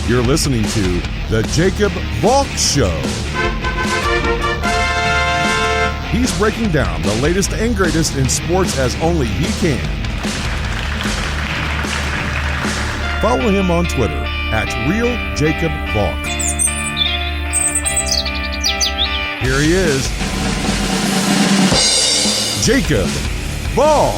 You're listening to The Jacob Valk Show. He's breaking down the latest and greatest in sports as only he can. Follow him on Twitter at RealJacobValk. Here he is, Jacob Valk.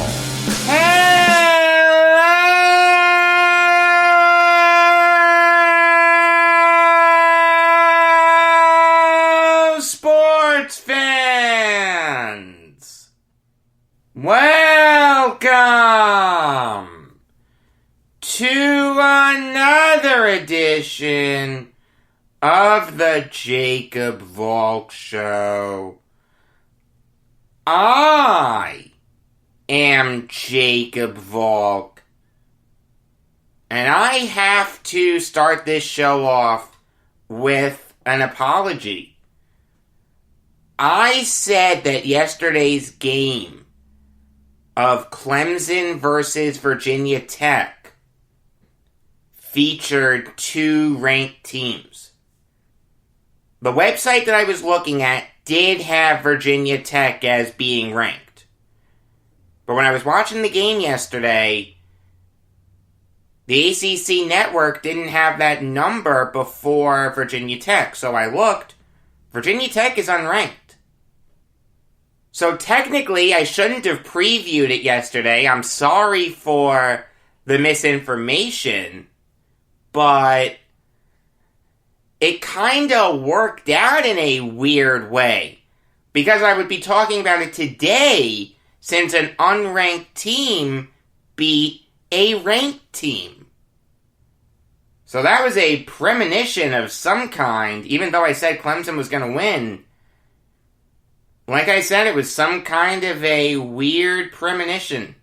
Hello, sports fans. Welcome to another edition of the Jacob Valk Show. I am Jacob Valk, and I have to start this show off with an apology. I said that yesterday's game of Clemson versus Virginia Tech featured two ranked teams. The website that I was looking at did have Virginia Tech as being ranked. But when I was watching the game yesterday, the ACC network didn't have that number before Virginia Tech. So I looked. Virginia Tech is unranked. So technically, I shouldn't have previewed it yesterday. I'm sorry for the misinformation. But it kind of worked out in a weird way, because I would be talking about it today since an unranked team beat a ranked team. So that was a premonition of some kind, even though I said Clemson was going to win. Like I said, it was some kind of a weird premonition.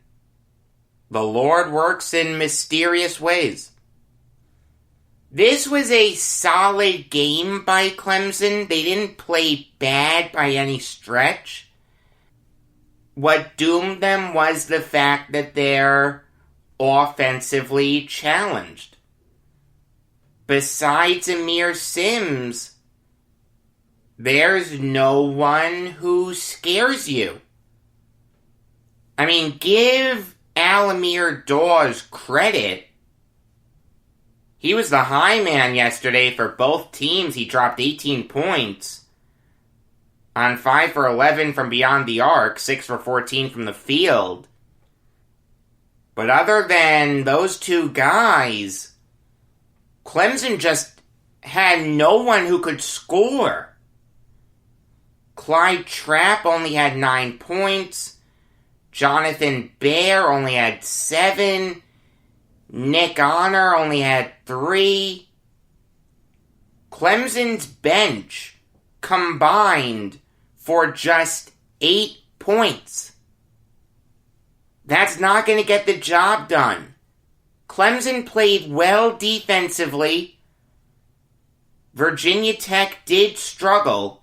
The Lord works in mysterious ways. This was a solid game by Clemson. They didn't play bad by any stretch. What doomed them was the fact that they're offensively challenged. Besides Amir Sims, there's no one who scares you. I mean, give Alamir Dawes credit. He was the high man yesterday for both teams. He dropped 18 points on 5 for 11 from beyond the arc, 6 for 14 from the field. But other than those two guys, Clemson just had no one who could score. Clyde Trapp only had 9 points. Jonathan Baer only had 7. Nick Honor only had 3. Clemson's bench combined for just 8 points. That's not going to get the job done. Clemson played well defensively. Virginia Tech did struggle.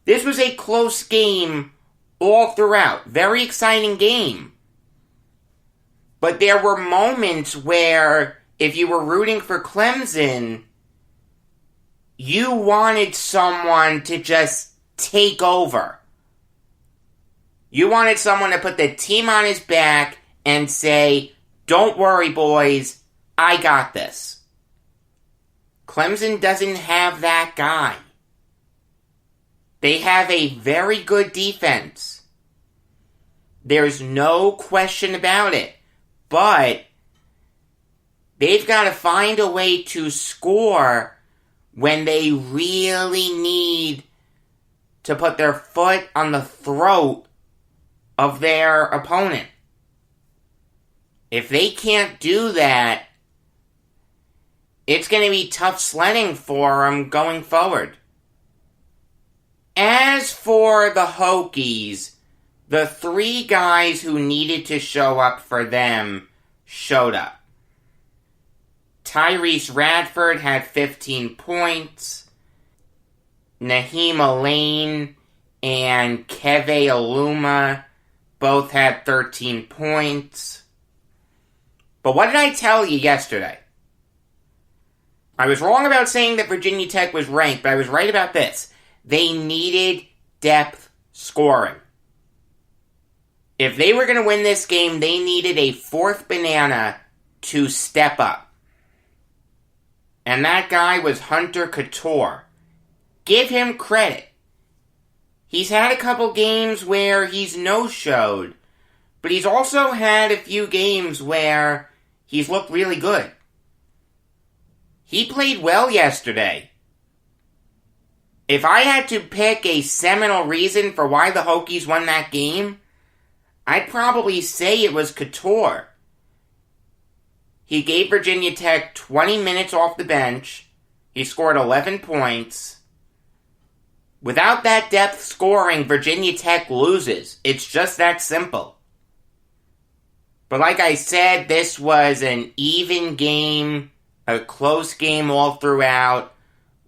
This was a close game all throughout. Very exciting game. But there were moments where, if you were rooting for Clemson, you wanted someone to just take over. You wanted someone to put the team on his back and say, "Don't worry, boys, I got this." Clemson doesn't have that guy. They have a very good defense. There's no question about it. But they've got to find a way to score when they really need to put their foot on the throat of their opponent. If they can't do that, it's going to be tough sledding for them going forward. As for the Hokies, the 3 guys who needed to show up for them showed up. Tyrese Radford had 15 points. Naheem Elaine and Keve Aluma both had 13 points. But what did I tell you yesterday? I was wrong about saying that Virginia Tech was ranked, but I was right about this. They needed depth scoring. If they were going to win this game, they needed a fourth banana to step up. And that guy was Hunter Couture. Give him credit. He's had a couple games where he's no-showed, but he's also had a few games where he's looked really good. He played well yesterday. If I had to pick a seminal reason for why the Hokies won that game, I'd probably say it was Couture. He gave Virginia Tech 20 minutes off the bench. He scored 11 points. Without that depth scoring, Virginia Tech loses. It's just that simple. But like I said, this was an even game, a close game all throughout.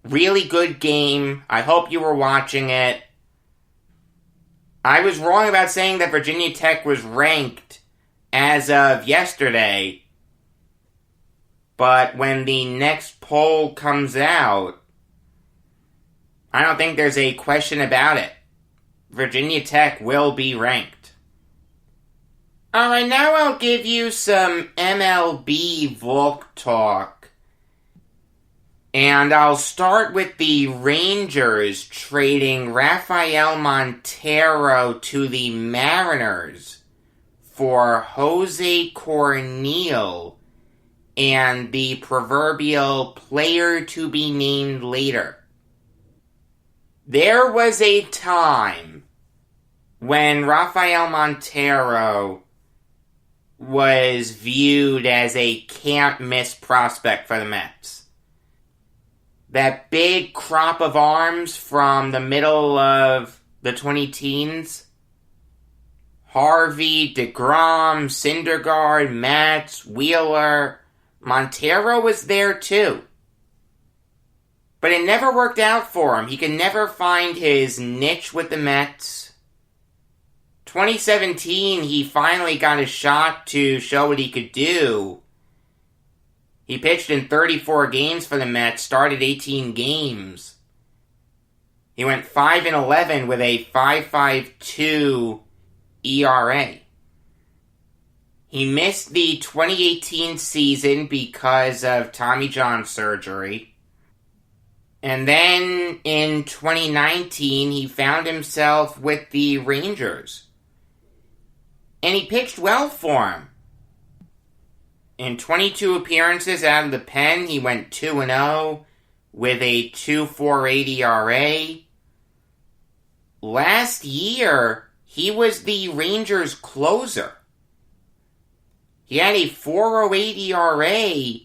Really good game. I hope you were watching it. I was wrong about saying that Virginia Tech was ranked as of yesterday. But when the next poll comes out, I don't think there's a question about it. Virginia Tech will be ranked. Alright, now I'll give you some MLB Valk talk. And I'll start with the Rangers trading Rafael Montero to the Mariners for Jose Cornel and the proverbial player to be named later. There was a time when Rafael Montero was viewed as a can't-miss prospect for the Mets. That big crop of arms from the middle of the 20-teens. Harvey, DeGrom, Syndergaard, Matz, Wheeler. Montero was there too. But it never worked out for him. He could never find his niche with the Mets. 2017, he finally got a shot to show what he could do. He pitched in 34 games for the Mets, started 18 games. He went 5-11 with a 5.52 ERA. He missed the 2018 season because of Tommy John surgery. And then in 2019, he found himself with the Rangers. And he pitched well for him. In 22 appearances out of the pen, he went 2-0 with a 2.48 ERA. Last year, he was the Rangers' closer. He had a 4.08 ERA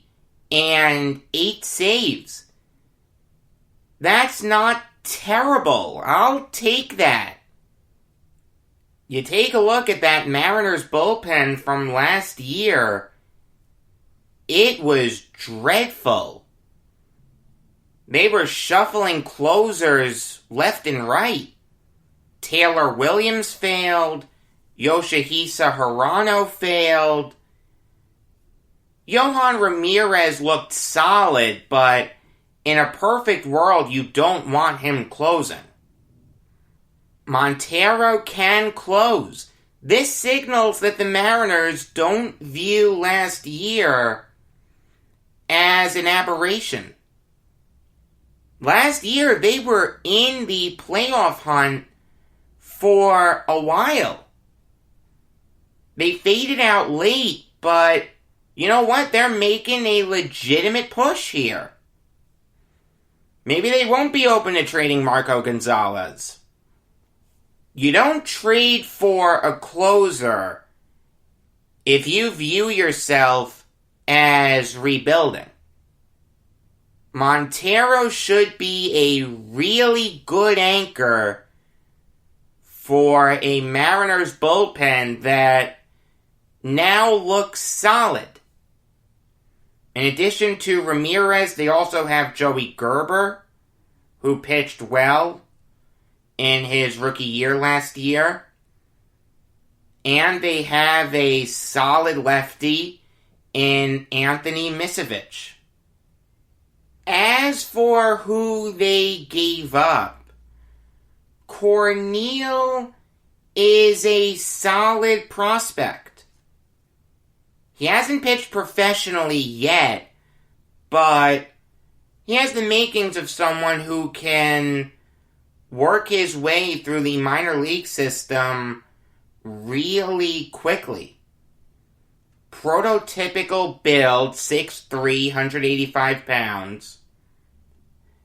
and 8 saves. That's not terrible. I'll take that. You take a look at that Mariners bullpen from last year. It was dreadful. They were shuffling closers left and right. Taylor Williams failed. Yoshihisa Hirano failed. Yohan Ramirez looked solid, but in a perfect world, you don't want him closing. Montero can close. This signals that the Mariners don't view last year as an aberration. Last year, they were in the playoff hunt for a while. They faded out late, but you know what? They're making a legitimate push here. Maybe they won't be open to trading Marco Gonzalez. You don't trade for a closer if you view yourself as rebuilding. Montero should be a really good anchor for a Mariners bullpen that now looks solid. In addition to Ramirez, they also have Joey Gerber, who pitched well in his rookie year last year. And they have a solid lefty in Anthony Misovich. As for who they gave up, Cornell is a solid prospect. He hasn't pitched professionally yet, but he has the makings of someone who can work his way through the minor league system really quickly. Prototypical build, 6'3", 185 pounds.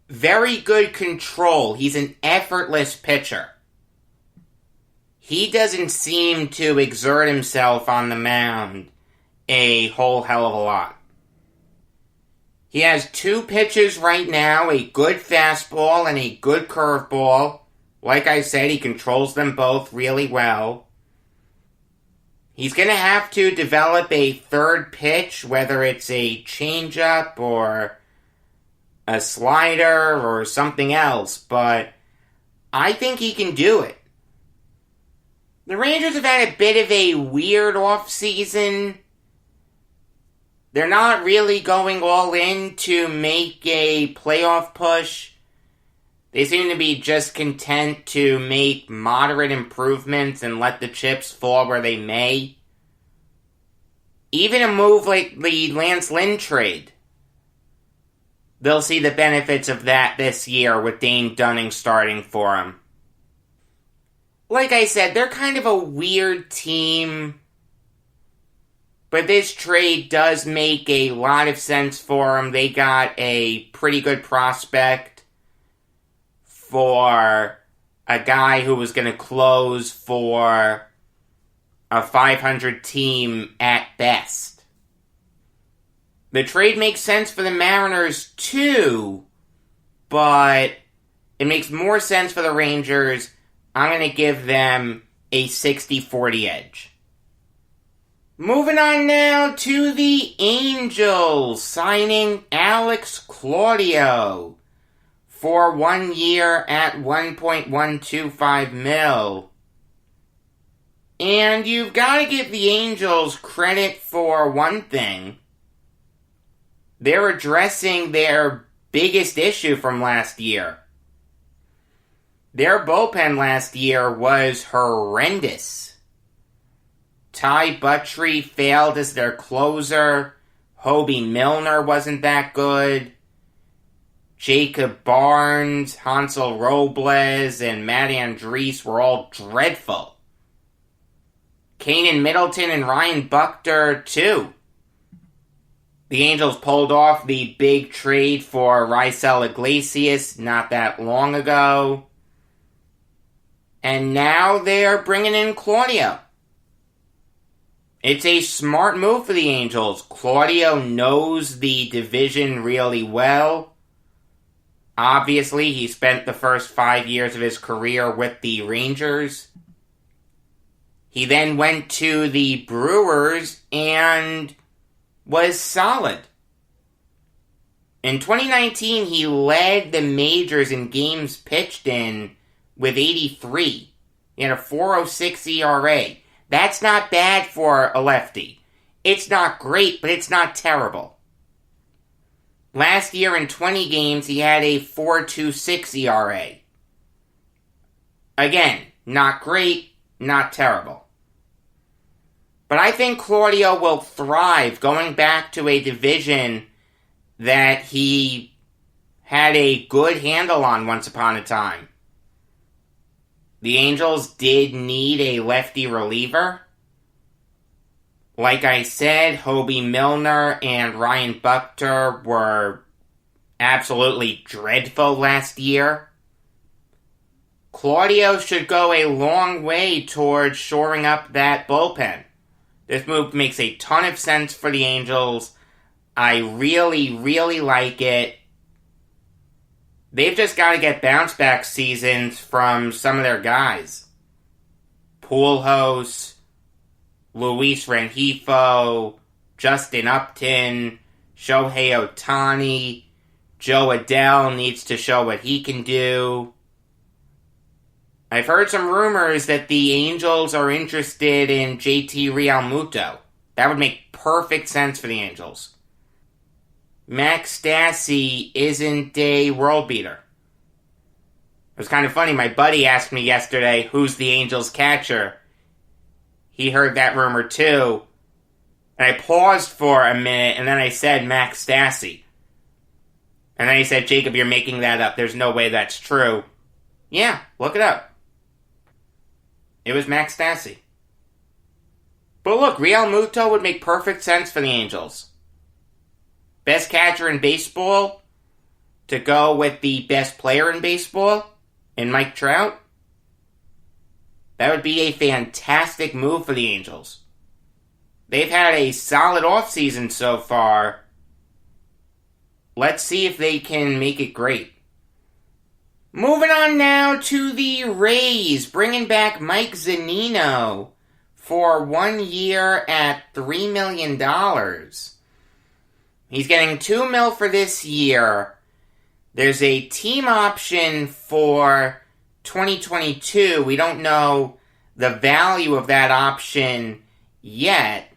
Very good control. He's an effortless pitcher. He doesn't seem to exert himself on the mound a whole hell of a lot. He has 2 pitches right now, a good fastball and a good curveball. Like I said, he controls them both really well. He's going to have to develop a third pitch, whether it's a changeup or a slider or something else, but I think he can do it. The Rangers have had a bit of a weird offseason. They're not really going all in to make a playoff push. They seem to be just content to make moderate improvements and let the chips fall where they may. Even a move like the Lance Lynn trade, they'll see the benefits of that this year with Dane Dunning starting for him. Like I said, they're kind of a weird team, but this trade does make a lot of sense for them. They got a pretty good prospect for a guy who was going to close for a 500 team at best. The trade makes sense for the Mariners too, but it makes more sense for the Rangers. I'm going to give them a 60-40 edge. Moving on now to the Angels, signing Alex Claudio for 1 year at $1.125 million. And you've got to give the Angels credit for one thing. They're addressing their biggest issue from last year. Their bullpen last year was horrendous. Ty Buttrey failed as their closer. Hobie Milner wasn't that good. Jacob Barnes, Hansel Robles, and Matt Andriese were all dreadful. Kanan Middleton and Ryan Buchter, too. The Angels pulled off the big trade for Raisel Iglesias not that long ago. And now they're bringing in Claudio. It's a smart move for the Angels. Claudio knows the division really well. Obviously, he spent the first 5 years of his career with the Rangers. He then went to the Brewers and was solid. In 2019, he led the majors in games pitched in with 83. He had a 4.06 ERA. That's not bad for a lefty. It's not great, but it's not terrible. Last year in 20 games, he had a 4.26 ERA. Again, not great, not terrible. But I think Claudio will thrive going back to a division that he had a good handle on once upon a time. The Angels did need a lefty reliever. Like I said, Hobie Milner and Ryan Buchter were absolutely dreadful last year. Claudio should go a long way towards shoring up that bullpen. This move makes a ton of sense for the Angels. I really, really like it. They've just got to get bounce-back seasons from some of their guys. Pujols, Luis Rengifo, Justin Upton, Shohei Ohtani. Joe Adell needs to show what he can do. I've heard some rumors that the Angels are interested in JT Realmuto. That would make perfect sense for the Angels. Max Stassi isn't a world beater. It was kind of funny. My buddy asked me yesterday, who's the Angels catcher? He heard that rumor too. And I paused for a minute, and then I said Max Stassi. And then he said, Jacob, you're making that up. There's no way that's true. Yeah, look it up. It was Max Stassi. But look, Real Muto would make perfect sense for the Angels. Best catcher in baseball to go with the best player in baseball in Mike Trout. That would be a fantastic move for the Angels. They've had a solid offseason so far. Let's see if they can make it great. Moving on now to the Rays, bringing back Mike Zunino for 1 year at $3 million. He's getting $2 million for this year. There's a team option for 2022. We don't know the value of that option yet.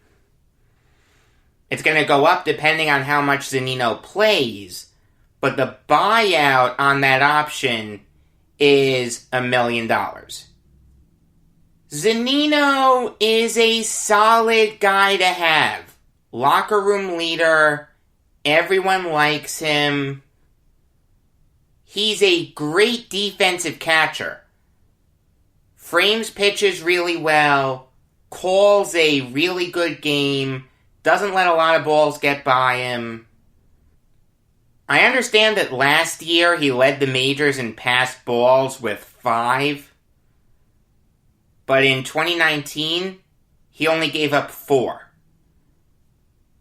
It's going to go up depending on how much Zunino plays. But the buyout on that option is $1 million. Zunino is a solid guy to have. Locker room leader. Everyone likes him. He's a great defensive catcher. Frames pitches really well. Calls a really good game. Doesn't let a lot of balls get by him. I understand that last year he led the majors in passed balls with 5. But in 2019, he only gave up 4.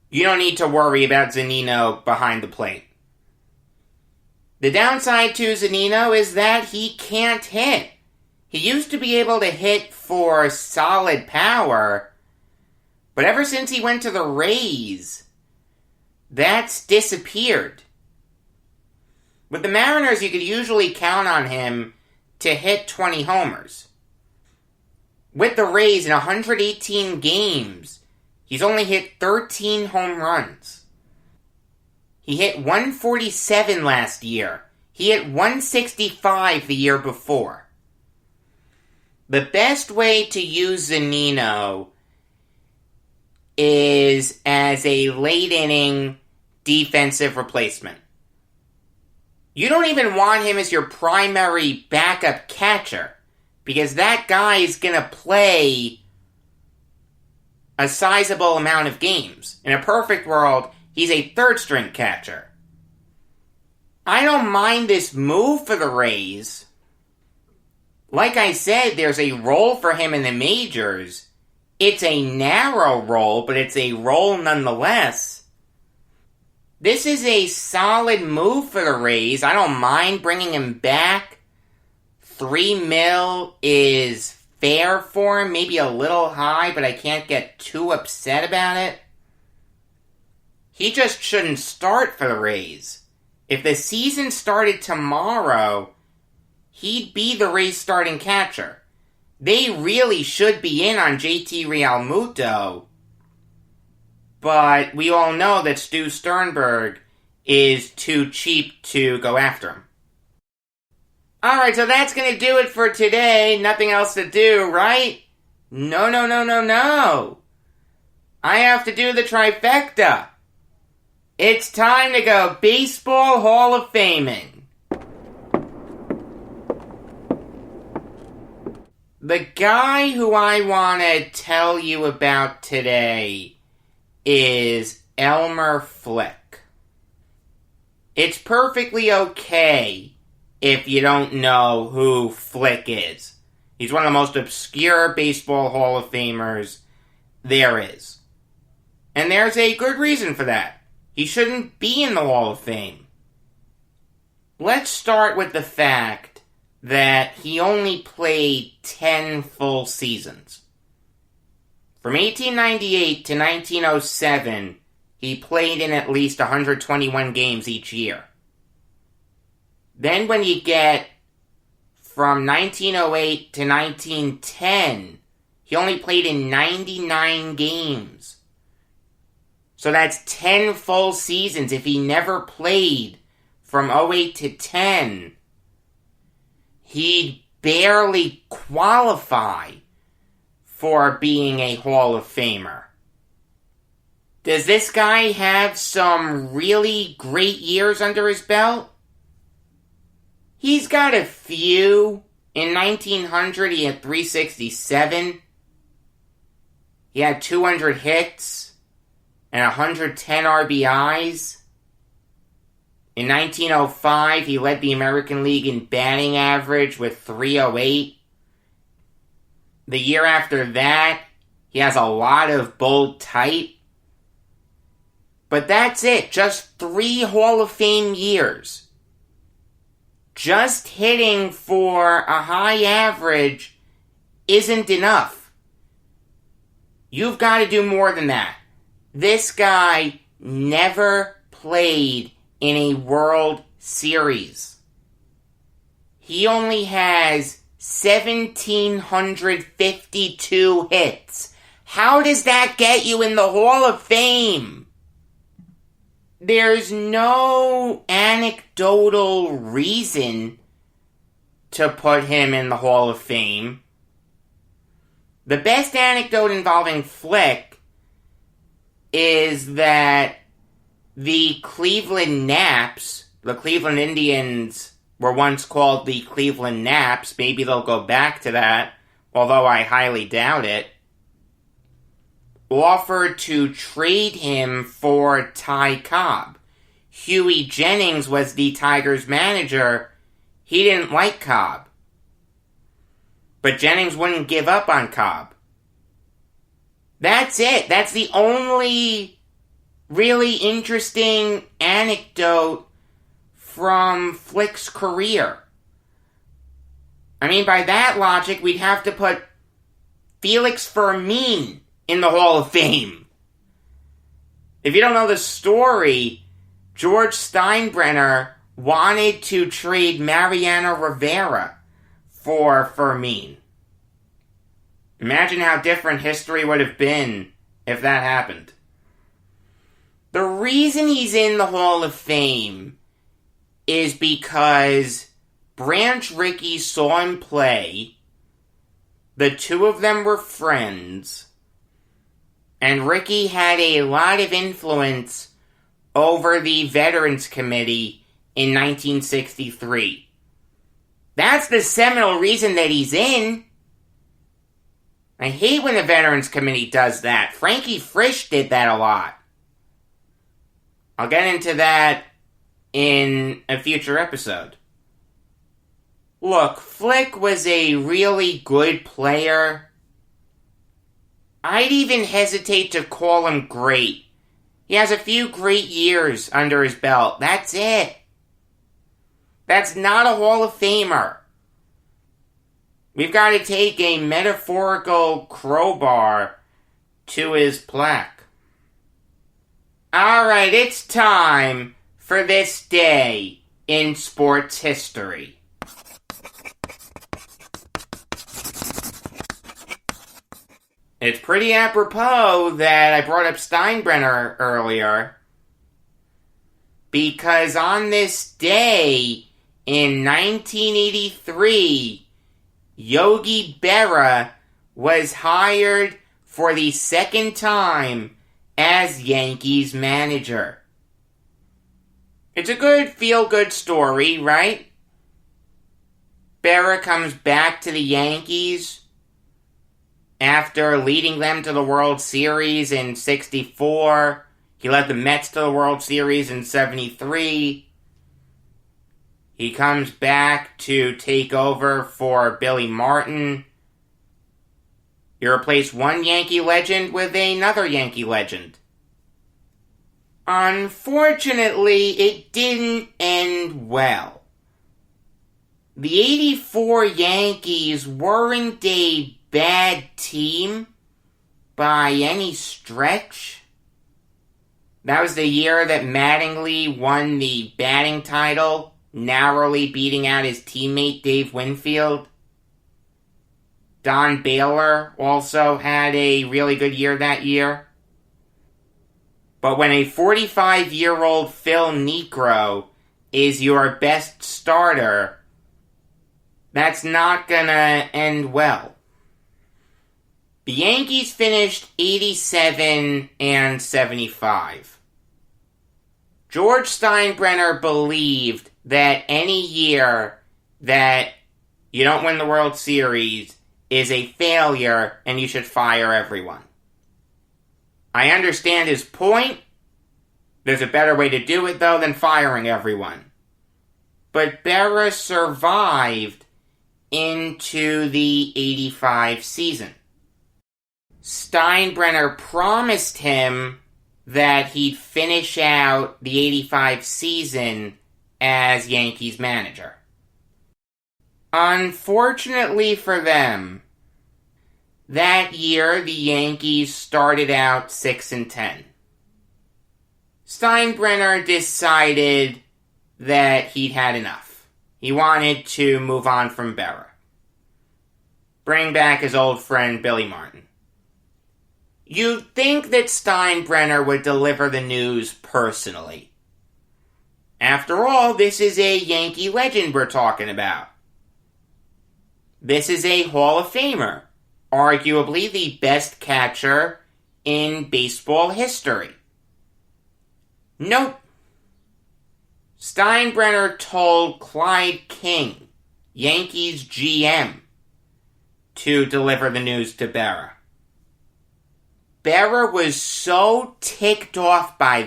You don't need to worry about Zunino behind the plate. The downside to Zunino is that he can't hit. He used to be able to hit for solid power, but ever since he went to the Rays, that's disappeared. With the Mariners, you could usually count on him to hit 20 homers. With the Rays, in 118 games, he's only hit 13 home runs. He hit 147 last year. He hit 165 the year before. The best way to use Zunino is as a late-inning defensive replacement. You don't even want him as your primary backup catcher, because that guy is going to play a sizable amount of games. In a perfect world, he's a third-string catcher. I don't mind this move for the Rays. Like I said, there's a role for him in the majors. It's a narrow role, but it's a role nonetheless. This is a solid move for the Rays. I don't mind bringing him back. $3 million is fair for him. Maybe a little high, but I can't get too upset about it. He just shouldn't start for the Rays. If the season started tomorrow, he'd be the Rays' starting catcher. They really should be in on JT Realmuto. But we all know that Stu Sternberg is too cheap to go after him. Alright, so that's going to do it for today. Nothing else to do, right? No. I have to do the trifecta. It's time to go Baseball Hall of Faming. The guy who I want to tell you about today is Elmer Flick. It's perfectly okay if you don't know who Flick is. He's one of the most obscure baseball Hall of Famers there is. And there's a good reason for that. He shouldn't be in the Hall of Fame. Let's start with the fact that he only played 10 full seasons. From 1898 to 1907, he played in at least 121 games each year. Then when you get from 1908 to 1910, he only played in 99 games. So that's 10 full seasons. If he never played from '08 to 10, he'd barely qualify for being a Hall of Famer. Does this guy have some really great years under his belt? He's got a few. In 1900, he had 367. He had 200 hits and 110 RBIs. In 1905, he led the American League in batting average with 308. The year after that, he has a lot of bold type. But that's it. Just 3 Hall of Fame years. Just hitting for a high average isn't enough. You've got to do more than that. This guy never played in a World Series. He only has 1,752 hits. How does that get you in the Hall of Fame? There's no anecdotal reason to put him in the Hall of Fame. The best anecdote involving Flick is that the Cleveland Naps, the Cleveland Indians were once called the Cleveland Naps. Maybe they'll go back to that, although I highly doubt it. Offered to trade him for Ty Cobb. Huey Jennings was the Tigers' manager. He didn't like Cobb. But Jennings wouldn't give up on Cobb. That's it. That's the only really interesting anecdote from Flick's career. I mean, by that logic, we'd have to put Felix Fermin in the Hall of Fame. If you don't know the story, George Steinbrenner wanted to trade Mariano Rivera for Fermin. Imagine how different history would have been if that happened. The reason he's in the Hall of Fame is because Branch Rickey saw him play, the two of them were friends, and Rickey had a lot of influence over the Veterans Committee in 1963. That's the seminal reason that he's in. I hate when the Veterans Committee does that. Frankie Frisch did that a lot. I'll get into that in a future episode. Look, Flick was a really good player. I'd even hesitate to call him great. He has a few great years under his belt. That's it. That's not a Hall of Famer. We've got to take a metaphorical crowbar to his plaque. Alright, it's time for this day in sports history. It's pretty apropos that I brought up Steinbrenner earlier, because on this day in 1983, Yogi Berra was hired for the second time as Yankees manager. It's a good feel-good story, right? Berra comes back to the Yankees after leading them to the World Series in '64. He led the Mets to the World Series in '73. He comes back to take over for Billy Martin. You replace one Yankee legend with another Yankee legend. Unfortunately, it didn't end well. The '84 Yankees weren't a bad team by any stretch. That was the year that Mattingly won the batting title, narrowly beating out his teammate Dave Winfield. Don Baylor also had a really good year that year. But when a 45-year-old Phil Niekro is your best starter, that's not gonna end well. The Yankees finished 87-75. George Steinbrenner believed that any year that you don't win the World Series is a failure and you should fire everyone. I understand his point. There's a better way to do it, though, than firing everyone. But Berra survived into the 85 season. Steinbrenner promised him that he'd finish out the 85 season as Yankees manager. Unfortunately for them, that year the Yankees started out 6-10. Steinbrenner decided that he'd had enough. He wanted to move on from Berra. Bring back his old friend Billy Martin. You'd think that Steinbrenner would deliver the news personally. After all, this is a Yankee legend we're talking about. This is a Hall of Famer, arguably the best catcher in baseball history. Nope. Steinbrenner told Clyde King, Yankees GM, to deliver the news to Berra. Berra was so ticked off by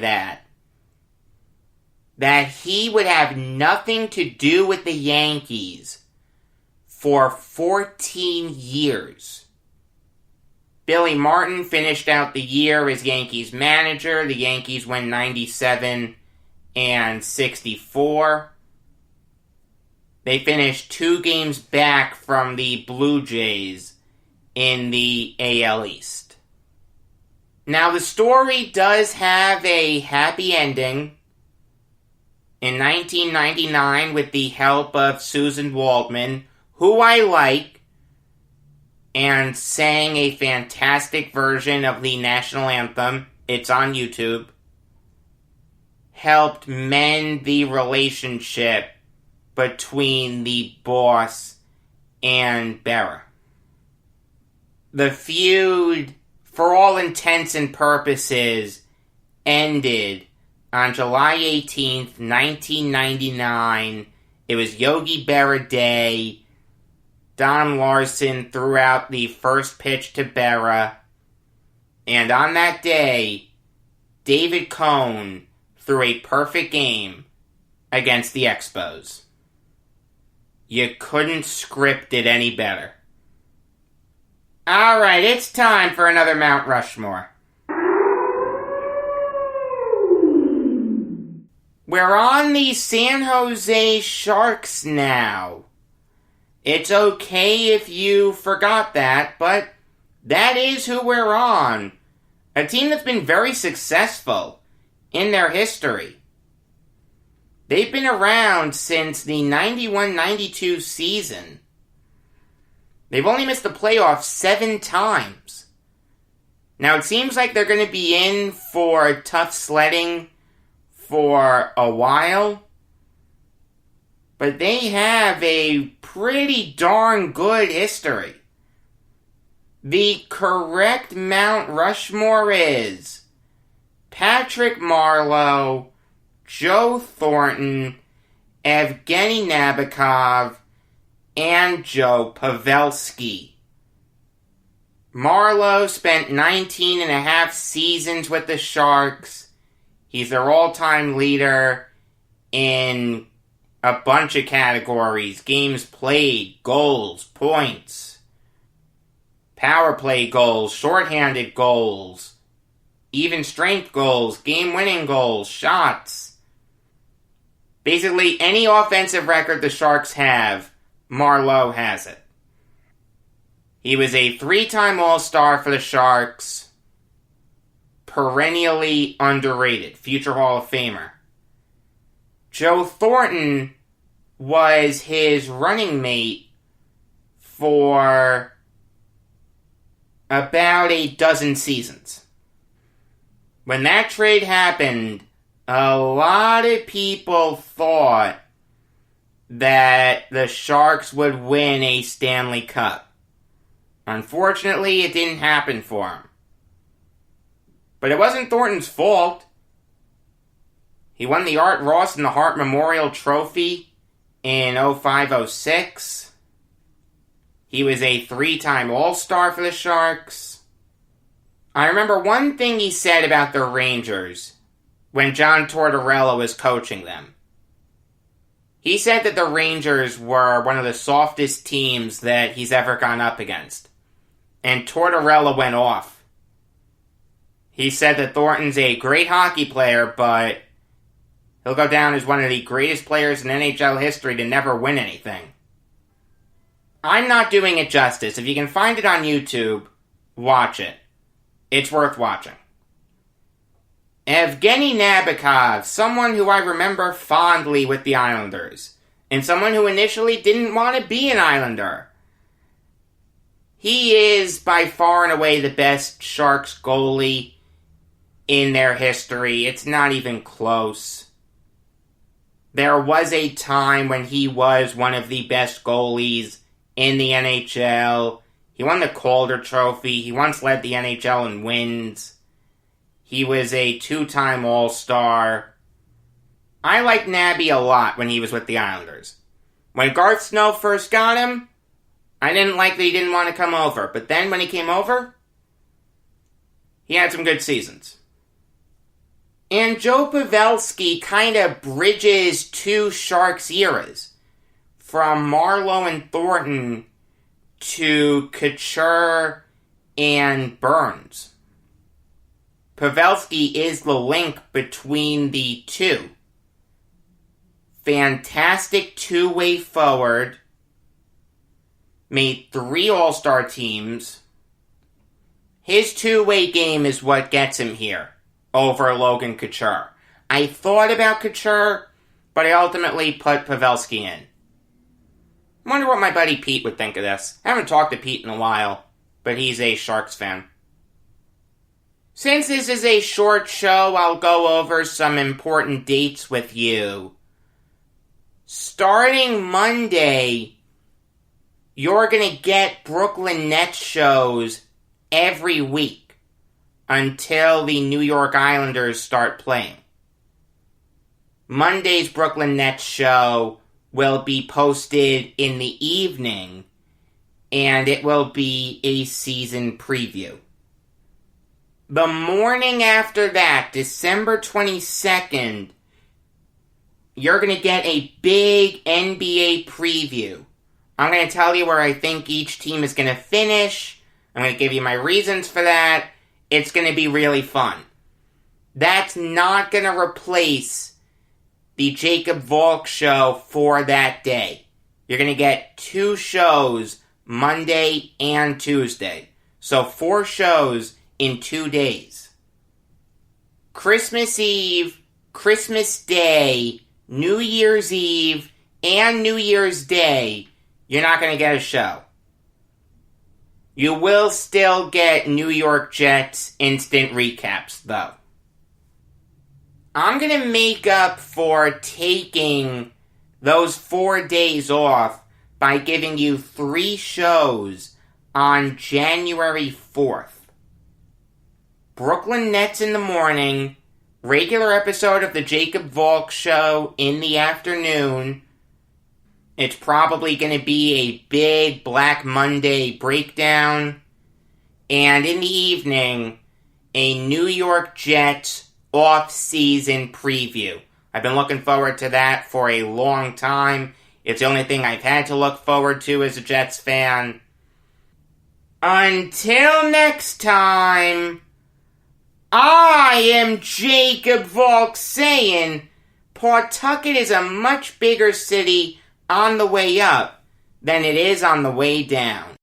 that he would have nothing to do with the Yankees for 14 years. Billy Martin finished out the year as Yankees manager. The Yankees went 97-64. They finished 2 games back from the Blue Jays in the AL East. Now, the story does have a happy ending. In 1999, with the help of Susan Waldman, who I like, and sang a fantastic version of the national anthem, it's on YouTube, helped mend the relationship between the boss and Berra. The feud, for all intents and purposes, ended on July 18th, 1999. It was Yogi Berra Day. Don Larson threw out the first pitch to Berra. And on that day, David Cone threw a perfect game against the Expos. You couldn't script it any better. Alright, it's time for another Mount Rushmore. We're on the San Jose Sharks now. It's okay if you forgot that, but that is who we're on. A team that's been very successful in their history. They've been around since the 91-92 season. They've only missed the playoffs 7 times. Now, it seems like they're going to be in for tough sledding for a while. But they have a pretty darn good history. The correct Mount Rushmore is Patrick Marleau, Joe Thornton, Evgeny Nabokov, and Joe Pavelski. Marleau spent 19 and a half seasons with the Sharks. He's their all-time leader in a bunch of categories. Games played, goals, points, power play goals, shorthanded goals, even strength goals, game-winning goals, shots. Basically, any offensive record the Sharks have, Marleau has it. He was a 3-time All-Star for the Sharks, perennially underrated, future Hall of Famer. Joe Thornton was his running mate for about a dozen seasons. When that trade happened, a lot of people thought that the Sharks would win a Stanley Cup. Unfortunately, it didn't happen for him. But it wasn't Thornton's fault. He won the Art Ross and the Hart Memorial Trophy in 05-06. He was a 3-time All-Star for the Sharks. I remember one thing he said about the Rangers when John Tortorella was coaching them. He said that the Rangers were one of the softest teams that he's ever gone up against. And Tortorella went off. He said that Thornton's a great hockey player, but he'll go down as one of the greatest players in NHL history to never win anything. I'm not doing it justice. If you can find it on YouTube, watch it. It's worth watching. Evgeny Nabokov, someone who I remember fondly with the Islanders, and someone who initially didn't want to be an Islander. He is by far and away the best Sharks goalie in their history. It's not even close. There was a time when he was one of the best goalies in the NHL. He won the Calder Trophy. He once led the NHL in wins. He was a 2-time All-Star. I liked Nabby a lot when he was with the Islanders. When Garth Snow first got him, I didn't like that he didn't want to come over. But then when he came over, he had some good seasons. And Joe Pavelski kind of bridges two Sharks eras. From Marleau and Thornton to Couture and Burns. Pavelski is the link between the two. Fantastic two-way forward. Made 3 All-Star teams. His two-way game is what gets him here over Logan Couture. I thought about Couture, but I ultimately put Pavelski in. I wonder what my buddy Pete would think of this. I haven't talked to Pete in a while, but he's a Sharks fan. Since this is a short show, I'll go over some important dates with you. Starting Monday, you're going to get Brooklyn Nets shows every week until the New York Islanders start playing. Monday's Brooklyn Nets show will be posted in the evening, and it will be a season preview. The morning after that, December 22nd, you're going to get a big NBA preview. I'm going to tell you where I think each team is going to finish. I'm going to give you my reasons for that. It's going to be really fun. That's not going to replace the Jacob Valk show for that day. You're going to get 2 shows, Monday and Tuesday. So 4 shows in 2 days. Christmas Eve, Christmas Day, New Year's Eve, and New Year's Day, you're not going to get a show. You will still get New York Jets instant recaps, though. I'm going to make up for taking those 4 days off by giving you 3 shows on January 4th. Brooklyn Nets in the morning, regular episode of the Jacob Valk show in the afternoon. It's probably going to be a big Black Monday breakdown. And in the evening, a New York Jets off-season preview. I've been looking forward to that for a long time. It's the only thing I've had to look forward to as a Jets fan. Until next time, I am Jacob Valk saying Pawtucket is a much bigger city on the way up than it is on the way down.